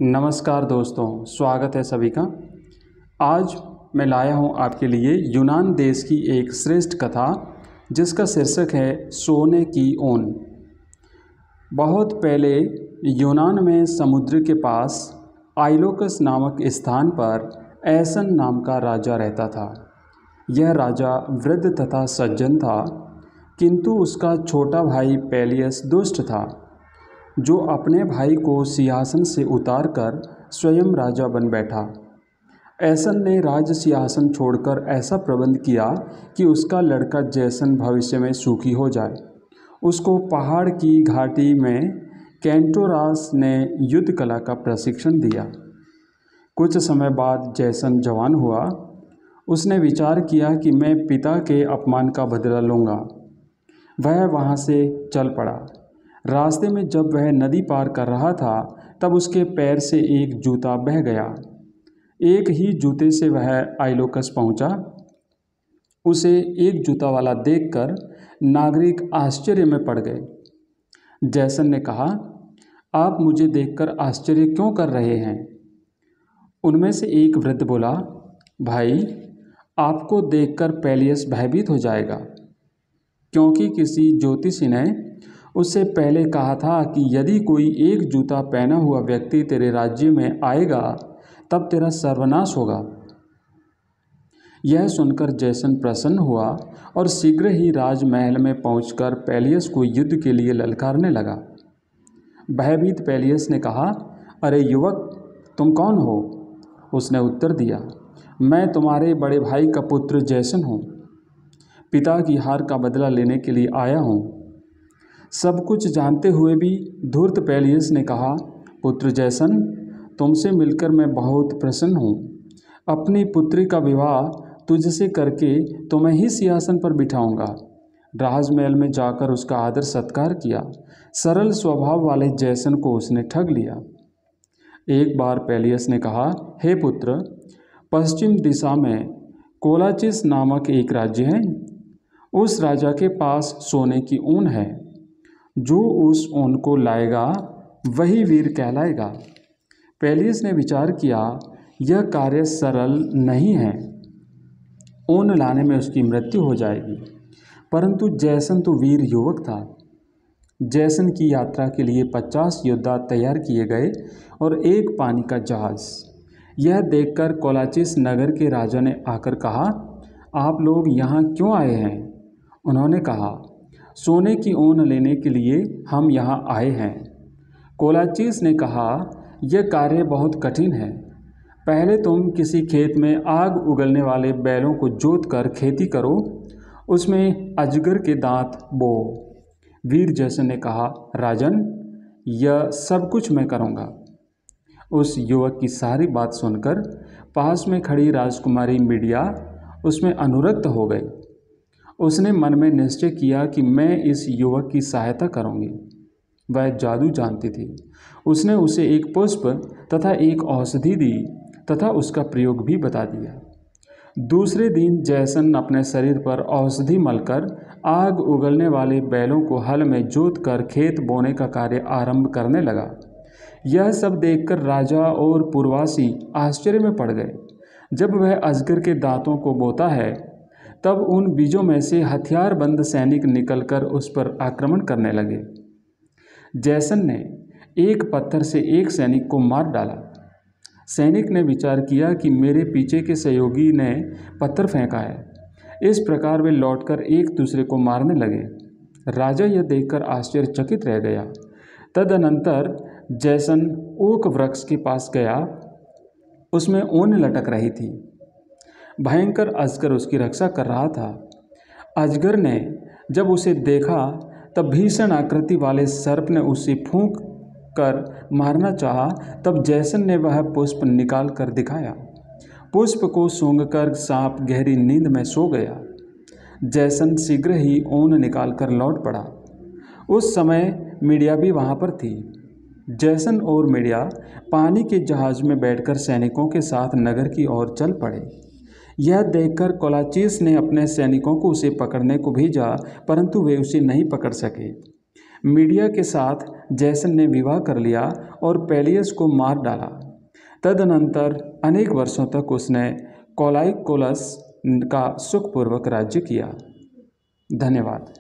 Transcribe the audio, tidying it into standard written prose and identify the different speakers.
Speaker 1: नमस्कार दोस्तों, स्वागत है सभी का। आज मैं लाया हूँ आपके लिए यूनान देश की एक श्रेष्ठ कथा जिसका शीर्षक है सोने की ऊन। बहुत पहले यूनान में समुद्र के पास आइलोकस नामक स्थान पर ऐसन नाम का राजा रहता था। यह राजा वृद्ध तथा सज्जन था, किंतु उसका छोटा भाई पेलियस दुष्ट था, जो अपने भाई को सिंहासन से उतारकर स्वयं राजा बन बैठा। ऐसन ने राज सिंहासन छोड़कर ऐसा प्रबंध किया कि उसका लड़का जैसन भविष्य में सुखी हो जाए। उसको पहाड़ की घाटी में कैंटोरास ने युद्ध कला का प्रशिक्षण दिया। कुछ समय बाद जैसन जवान हुआ। उसने विचार किया कि मैं पिता के अपमान का बदला लूँगा। वह वहाँ से चल पड़ा। रास्ते में जब वह नदी पार कर रहा था, तब उसके पैर से एक जूता बह गया। एक ही जूते से वह आइलोकस पहुंचा। उसे एक जूता वाला देखकर नागरिक आश्चर्य में पड़ गए। जैसन ने कहा, आप मुझे देखकर आश्चर्य क्यों कर रहे हैं? उनमें से एक वृद्ध बोला, भाई, आपको देखकर पेलियस भयभीत हो जाएगा, क्योंकि किसी ज्योतिषी ने उससे पहले कहा था कि यदि कोई एक जूता पहना हुआ व्यक्ति तेरे राज्य में आएगा, तब तेरा सर्वनाश होगा। यह सुनकर जैसन प्रसन्न हुआ और शीघ्र ही राजमहल में पहुंचकर पेलियस को युद्ध के लिए ललकारने लगा। भयभीत पेलियस ने कहा, अरे युवक, तुम कौन हो? उसने उत्तर दिया, मैं तुम्हारे बड़े भाई का पुत्र जैसन हूँ। पिता की हार का बदला लेने के लिए आया हूँ। सब कुछ जानते हुए भी धूर्त पेलियस ने कहा, पुत्र जैसन, तुमसे मिलकर मैं बहुत प्रसन्न हूँ। अपनी पुत्री का विवाह तुझसे करके तुम्हें ही सिंहासन पर बिठाऊंगा। राजमहल में जाकर उसका आदर सत्कार किया। सरल स्वभाव वाले जैसन को उसने ठग लिया। एक बार पेलियस ने कहा, हे पुत्र, पश्चिम दिशा में कोलाचिस नामक एक राज्य है। उस राजा के पास सोने की ऊन है। जो उस ऊन को लाएगा वही वीर कहलाएगा। पेलियस ने विचार किया, यह कार्य सरल नहीं है। ऊन लाने में उसकी मृत्यु हो जाएगी। परंतु जैसन तो वीर युवक था। जैसन की यात्रा के लिए 50 योद्धा तैयार किए गए और एक पानी का जहाज। यह देखकर कोलाचिस नगर के राजा ने आकर कहा, आप लोग यहाँ क्यों आए हैं? उन्होंने कहा, सोने की ऊन लेने के लिए हम यहाँ आए हैं। कोलाचिस ने कहा, यह कार्य बहुत कठिन है। पहले तुम किसी खेत में आग उगलने वाले बैलों को जोत कर खेती करो, उसमें अजगर के दांत बो। वीर जैसन ने कहा, राजन, यह सब कुछ मैं करूँगा। उस युवक की सारी बात सुनकर पास में खड़ी राजकुमारी मीडिया उसमें अनुरक्त हो गई। उसने मन में निश्चय किया कि मैं इस युवक की सहायता करूंगी। वह जादू जानती थी। उसने उसे एक पुष्प तथा एक औषधि दी तथा उसका प्रयोग भी बता दिया। दूसरे दिन जैसन अपने शरीर पर औषधि मलकर आग उगलने वाले बैलों को हल में जोत कर खेत बोने का कार्य आरंभ करने लगा। यह सब देखकर राजा और पुरवासी आश्चर्य में पड़ गए। जब वह अजगर के दांतों को बोता है, तब उन बीजों में से हथियारबंद सैनिक निकलकर उस पर आक्रमण करने लगे। जैसन ने एक पत्थर से एक सैनिक को मार डाला। सैनिक ने विचार किया कि मेरे पीछे के सहयोगी ने पत्थर फेंका है। इस प्रकार वे लौटकर एक दूसरे को मारने लगे। राजा यह देखकर आश्चर्यचकित रह गया। तदनंतर जैसन ओक वृक्ष के पास गया। उसमें ऊन लटक रही थी। भयंकर अजगर उसकी रक्षा कर रहा था। अजगर ने जब उसे देखा, तब भीषण आकृति वाले सर्प ने उसे फूंक कर मारना चाहा। तब जैसन ने वह पुष्प निकाल कर दिखाया। पुष्प को सूंघकर सांप गहरी नींद में सो गया। जैसन शीघ्र ही ऊन निकाल कर लौट पड़ा। उस समय मीडिया भी वहाँ पर थी। जैसन और मीडिया पानी के जहाज में बैठकर सैनिकों के साथ नगर की ओर चल पड़े। यह देखकर कोलाचिस ने अपने सैनिकों को उसे पकड़ने को भेजा, परंतु वे उसे नहीं पकड़ सके। मीडिया के साथ जैसन ने विवाह कर लिया और पेलियस को मार डाला। तदनंतर अनेक वर्षों तक उसने कोलाइकोलस का सुखपूर्वक राज्य किया। धन्यवाद।